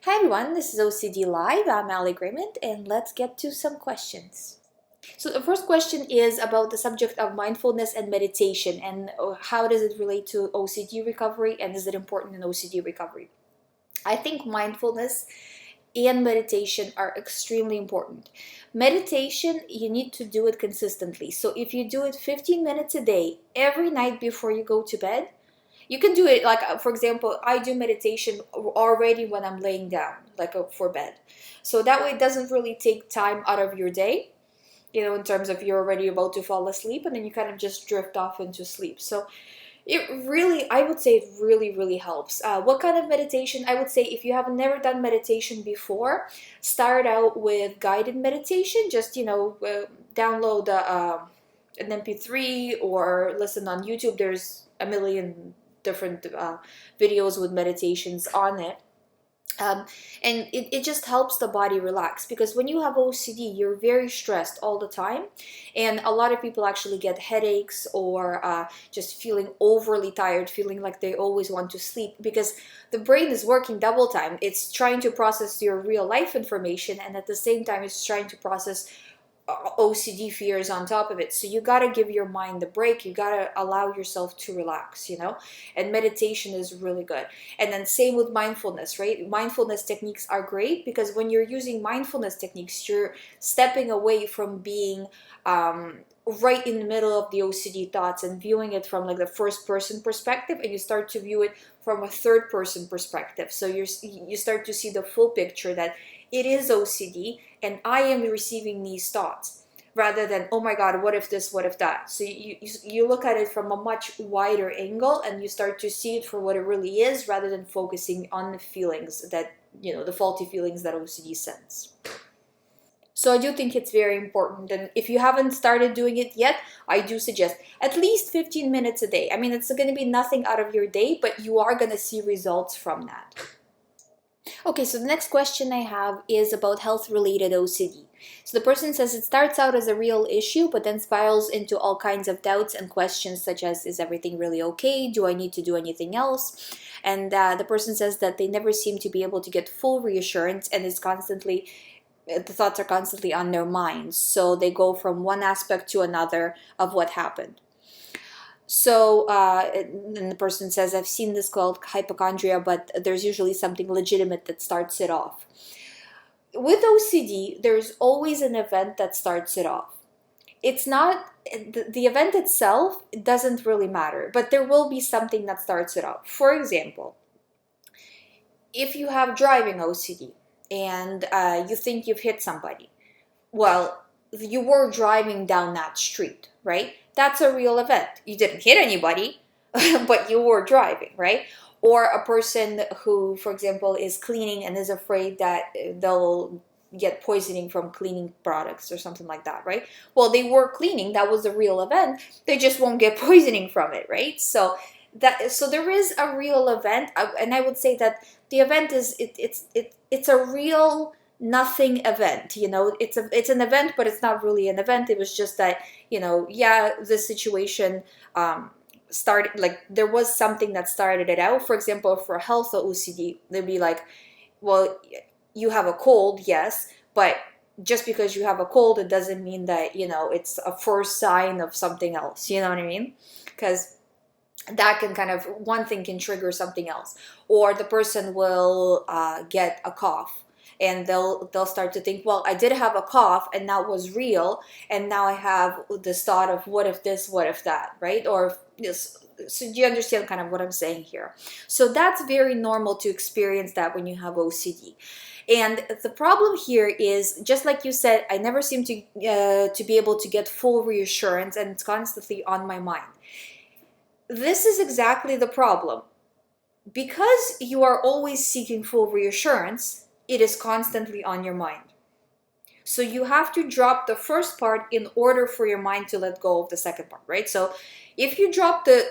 Hi everyone, this is OCD Live. I'm Ali Grayment, and let's get to some questions. So the first question is about the subject of mindfulness and meditation, and how does it relate to OCD recovery, and is it important in OCD recovery? I think mindfulness and meditation are extremely important. Meditation, you need to do it consistently. So if you do it 15 minutes a day, every night before you go to bed, you can do it like, for example, I do meditation already when I'm laying down, like for bed. So that way it doesn't really take time out of your day, in terms of you're already about to fall asleep and then you kind of just drift off into sleep. So I would say it really, really helps. What kind of meditation? I would say if you have never done meditation before, start out with guided meditation. Just, download an MP3 or listen on YouTube. There's a million different videos with meditations on it. And it just helps the body relax, because when you have OCD, you're very stressed all the time, and a lot of people actually get headaches or just feeling overly tired, feeling like they always want to sleep, because the brain is working double time. It's trying to process your real life information, and at the same time it's trying to process OCD fears on top of it. So you got to give your mind the break. You got to allow yourself to relax, and meditation is really good. And then same with mindfulness, right? Mindfulness techniques are great because when you're using mindfulness techniques, you're stepping away from being right in the middle of the OCD thoughts and viewing it from like the first person perspective, and you start to view it from a third person perspective. So you start to see the full picture, that it is OCD and I am receiving these thoughts, rather than, oh my God, what if this, what if that? So you look at it from a much wider angle and you start to see it for what it really is, rather than focusing on the feelings that, the faulty feelings that OCD sends. So I do think it's very important, and if you haven't started doing it yet, I do suggest at least 15 minutes a day. I mean, it's going to be nothing out of your day, but you are going to see results from that. Okay, so the next question I have is about health-related OCD. So the person says it starts out as a real issue, but then spirals into all kinds of doubts and questions such as, is everything really okay? Do I need to do anything else? And the person says that they never seem to be able to get full reassurance, and the thoughts are constantly on their minds. So they go from one aspect to another of what happened. So and the person says, I've seen this called hypochondria, but there's usually something legitimate that starts it off. With OCD, there's always an event that starts it off. It's not, the event itself doesn't really matter, but there will be something that starts it off. For example, if you have driving OCD and you think you've hit somebody, well, you were driving down that street, right? That's a real event. You didn't hit anybody, but you were driving, right? Or a person who, for example, is cleaning and is afraid that they'll get poisoning from cleaning products or something like that, right? Well, they were cleaning. That was a real event. They just won't get poisoning from it, right? So there is a real event, and I would say that the event is it's a real nothing event. It's an event, but it's not really an event. It was just that, the situation started, like there was something that started it out. For example, for health OCD, they'd be like, well, you have a cold, yes, but just because you have a cold, it doesn't mean that, it's a first sign of something else. You know what I mean? Because that can one thing can trigger something else. Or the person will get a cough, and they'll start to think, well, I did have a cough and that was real, and now I have this thought of what if this, what if that, right? Or yes. So do you understand kind of what I'm saying here? So that's very normal to experience that when you have OCD. And the problem here is, just like you said, I never seem to be able to get full reassurance, and it's constantly on my mind. This is exactly the problem. Because you are always seeking full reassurance, it is constantly on your mind. So you have to drop the first part in order for your mind to let go of the second part, right? So if you drop the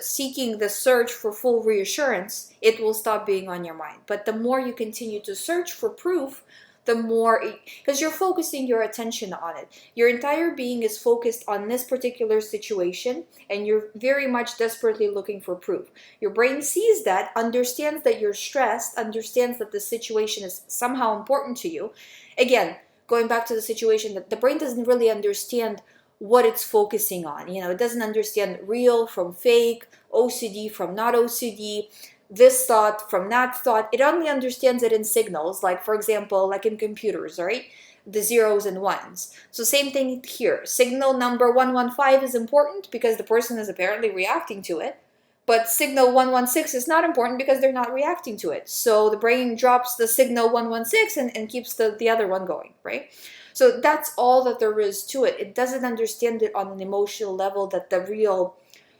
search for full reassurance, it will stop being on your mind. But the more you continue to search for proof, the more, because you're focusing your attention on it. Your entire being is focused on this particular situation, and you're very much desperately looking for proof. Your brain sees that, understands that you're stressed, understands that the situation is somehow important to you. Again, going back to the situation, that the brain doesn't really understand what it's focusing on. It doesn't understand real from fake, OCD from not OCD, this thought from that thought. It only understands it in signals, like, for example, like in computers, right? The zeros and ones. So same thing here. Signal number 115 is important because the person is apparently reacting to it. But signal 116 is not important because they're not reacting to it. So the brain drops the signal 116 and keeps the other one going, right? So that's all that there is to it. It doesn't understand it on an emotional level that the real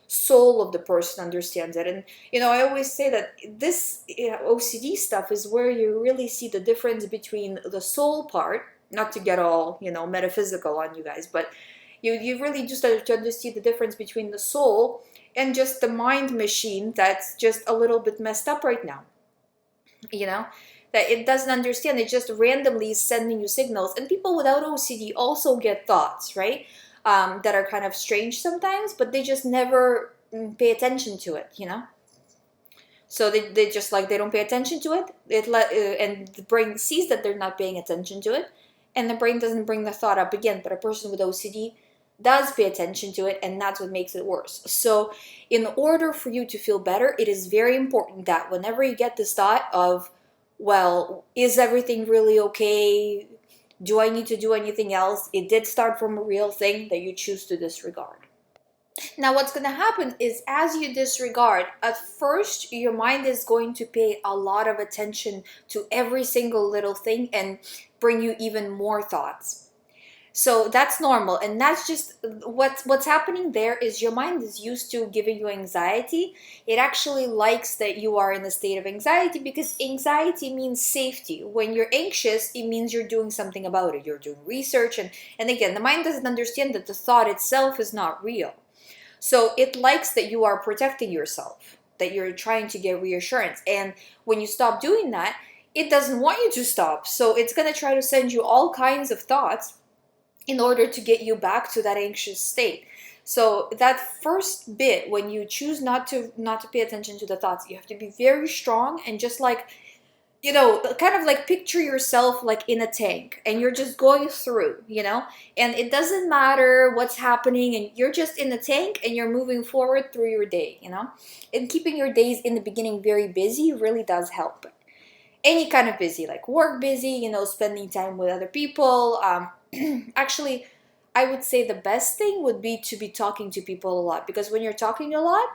soul of the person understands it. And I always say that this OCD stuff is where you really see the difference between the soul part, not to get all metaphysical on you guys, but you really just have to understand the difference between the soul and just the mind machine that's just a little bit messed up right now. That it doesn't understand. It just randomly is sending you signals. And people without OCD also get thoughts, right? That are kind of strange sometimes, but they just never pay attention to it, So they just they don't pay attention to it. And the brain sees that they're not paying attention to it, and the brain doesn't bring the thought up again. But a person with OCD does pay attention to it, and that's what makes it worse. So in order for you to feel better, it is very important that whenever you get this thought of, well, is everything really okay? Do I need to do anything else? It did start from a real thing, that you choose to disregard. Now, what's going to happen is, as you disregard, at first your mind is going to pay a lot of attention to every single little thing and bring you even more thoughts. So that's normal, and that's just what's happening there is your mind is used to giving you anxiety. It actually likes that you are in a state of anxiety because anxiety means safety. When you're anxious, it means you're doing something about it. You're doing research, and again, the mind doesn't understand that the thought itself is not real. So it likes that you are protecting yourself, that you're trying to get reassurance. And when you stop doing that, it doesn't want you to stop. So it's going to try to send you all kinds of thoughts in order to get you back to that anxious state. So that first bit, when you choose not to pay attention to the thoughts, you have to be very strong and just kind of picture yourself in a tank, and you're just going through, and it doesn't matter what's happening, and you're just in the tank and you're moving forward through your day, and keeping your days in the beginning very busy really does help. Any kind of busy, like work busy, spending time with other people. Actually, I would say the best thing would be to be talking to people a lot, because when you're talking a lot,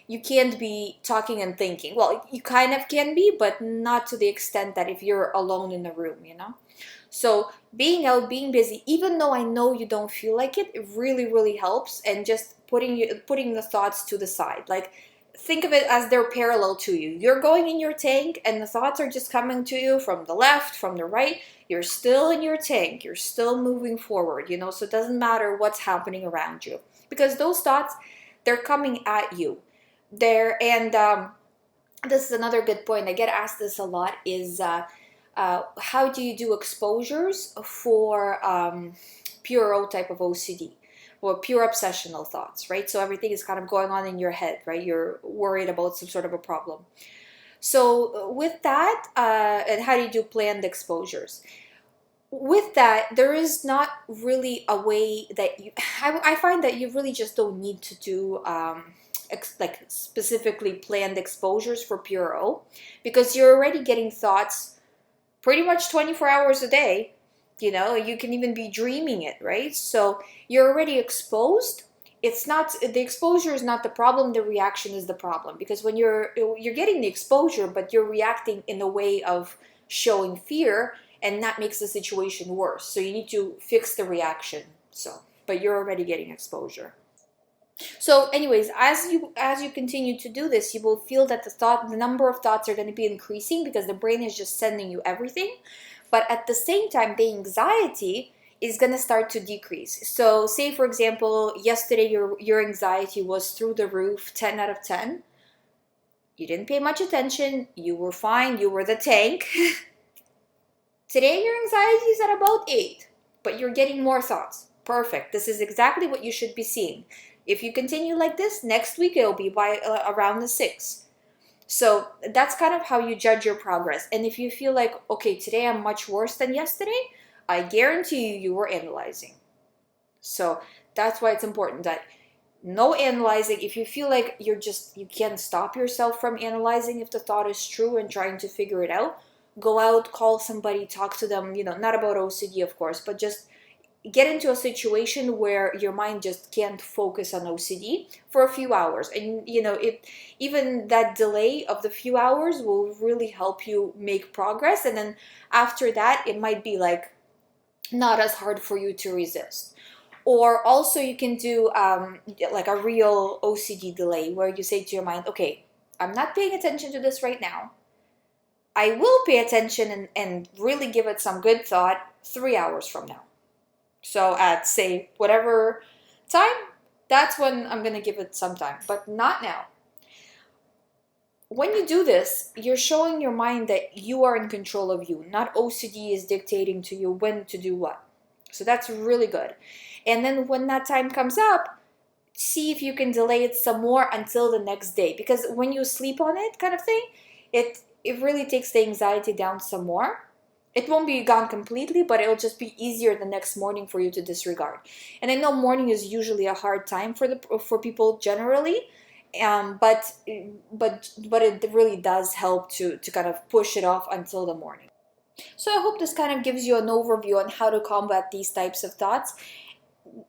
you can't be talking and thinking. Well, you kind of can be, but not to the extent that if you're alone in the room, So being out, being busy, even though I know you don't feel like it, it really, really helps. And just putting the thoughts to the side. Think of it as they're parallel to you. You're going in your tank and the thoughts are just coming to you from the left, from the right. You're still in your tank. You're still moving forward, so it doesn't matter what's happening around you, because those thoughts, they're coming at you. This is another good point. I get asked this a lot is how do you do exposures for pure O type of OCD? Or pure obsessional thoughts, right? So everything is kind of going on in your head, right? You're worried about some sort of a problem. So with that, and how do you do planned exposures? With that, there is not really a way that I find that you really just don't need to do specifically planned exposures for pure O, because you're already getting thoughts pretty much 24 hours a day. You can even be dreaming it, right? So you're already exposed. It's not, the exposure is not the problem, the reaction is the problem. Because when you're getting the exposure, but you're reacting in a way of showing fear, and that makes the situation worse. So you need to fix the reaction. But you're already getting exposure. So anyways, as you continue to do this, you will feel that the number of thoughts are going to be increasing, because the brain is just sending you everything. But at the same time, the anxiety is going to start to decrease. So say, for example, yesterday your anxiety was through the roof, 10 out of 10. You didn't pay much attention. You were fine. You were the tank. Today your anxiety is at about 8, but you're getting more thoughts. Perfect. This is exactly what you should be seeing. If you continue like this, next week it'll be by around the 6. So that's kind of how you judge your progress. And if you feel like, okay, today I'm much worse than yesterday, I guarantee you were analyzing. So that's why it's important that no analyzing. If you feel like you can't stop yourself from analyzing if the thought is true and trying to figure it out, go out, call somebody, talk to them, not about OCD, of course, but just get into a situation where your mind just can't focus on OCD for a few hours. And even that delay of the few hours will really help you make progress. And then after that, it might be like not as hard for you to resist. Or also you can do like a real OCD delay where you say to your mind, okay, I'm not paying attention to this right now. I will pay attention and really give it some good thought 3 hours from now. So at, say, whatever time, that's when I'm going to give it some time, but not now. When you do this, you're showing your mind that you are in control of you, not OCD is dictating to you when to do what. So that's really good. And then when that time comes up, see if you can delay it some more until the next day. Because when you sleep on it kind of thing, it really takes the anxiety down some more. It won't be gone completely, but it'll just be easier the next morning for you to disregard. And I know morning is usually a hard time for people generally, but it really does help to kind of push it off until the morning. So I hope this kind of gives you an overview on how to combat these types of thoughts.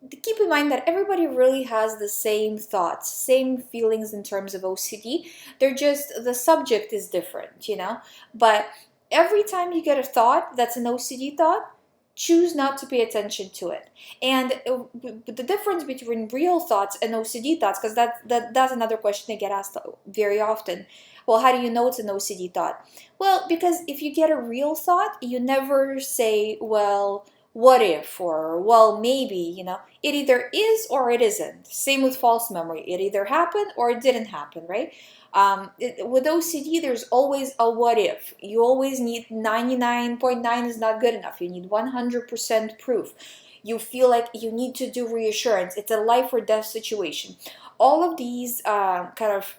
Keep in mind that everybody really has the same thoughts, same feelings in terms of OCD. They're just, the subject is different, But every time you get a thought that's an OCD thought, choose not to pay attention to it. And the difference between real thoughts and OCD thoughts, because that's another question I get asked very often. Well, how do you know it's an OCD thought? Well, because if you get a real thought, you never say, well, what if, or well, maybe, it either is or it isn't. Same with false memory. It either happened or it didn't happen, right? With OCD, there's always a what if. You always need 99.9 is not good enough. You need 100% proof. You feel like you need to do reassurance. It's a life or death situation. All of these kind of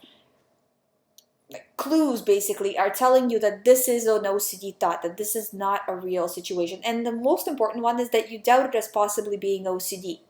clues basically are telling you that this is an OCD thought, that this is not a real situation. And the most important one is that you doubt it as possibly being OCD.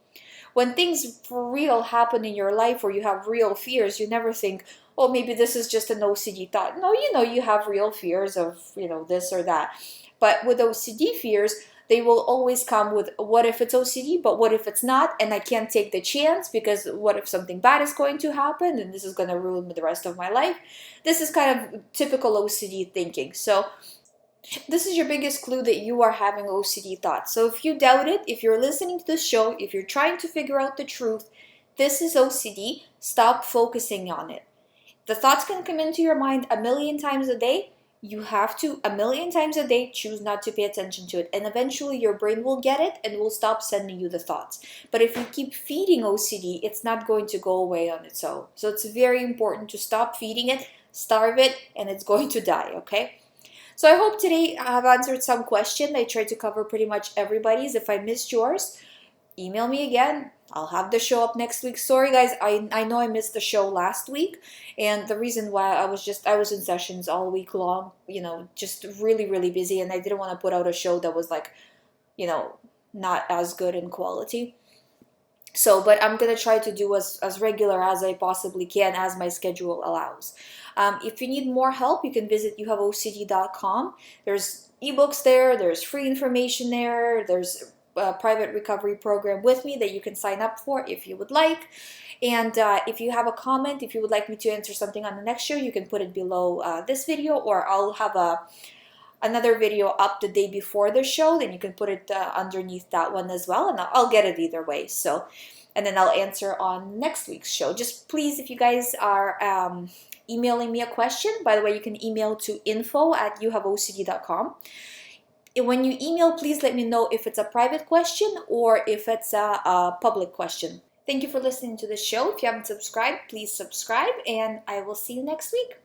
When things for real happen in your life or you have real fears, you never think, oh, maybe this is just an OCD thought. No, you have real fears of, this or that. But with OCD fears, they will always come with, what if it's OCD, but what if it's not? And I can't take the chance because what if something bad is going to happen and this is going to ruin the rest of my life? This is kind of typical OCD thinking. So this is your biggest clue that you are having OCD thoughts. So if you doubt it, if you're listening to this show, if you're trying to figure out the truth, this is OCD, stop focusing on it. The thoughts can come into your mind a million times a day. You have to, a million times a day, choose not to pay attention to it. And eventually your brain will get it and will stop sending you the thoughts. But if you keep feeding OCD, it's not going to go away on its own. So it's very important to stop feeding it, starve it, and it's going to die, okay? So I hope today I have answered some question. I tried to cover pretty much everybody's. If I missed yours, email me again. I'll have the show up next week. Sorry guys, I know I missed the show last week, and the reason why I was in sessions all week long, just really, really busy, and I didn't want to put out a show that was like, not as good in quality. So, but I'm going to try to do as regular as I possibly can as my schedule allows. If you need more help, you can visit youhaveocd.com. There's ebooks there, there's free information there, there's a private recovery program with me that you can sign up for if you would like. And if you have a comment, if you would like me to answer something on the next show, you can put it below this video, or I'll have another video up the day before the show, then you can put it underneath that one as well, and I'll get it either way. So, and then I'll answer on next week's show. Just please, if you guys are emailing me a question, by the way, you can email to info@youhaveocd.com. When you email, please let me know if it's a private question or if it's a public question. Thank you for listening to the show. If you haven't subscribed, please subscribe, and I will see you next week.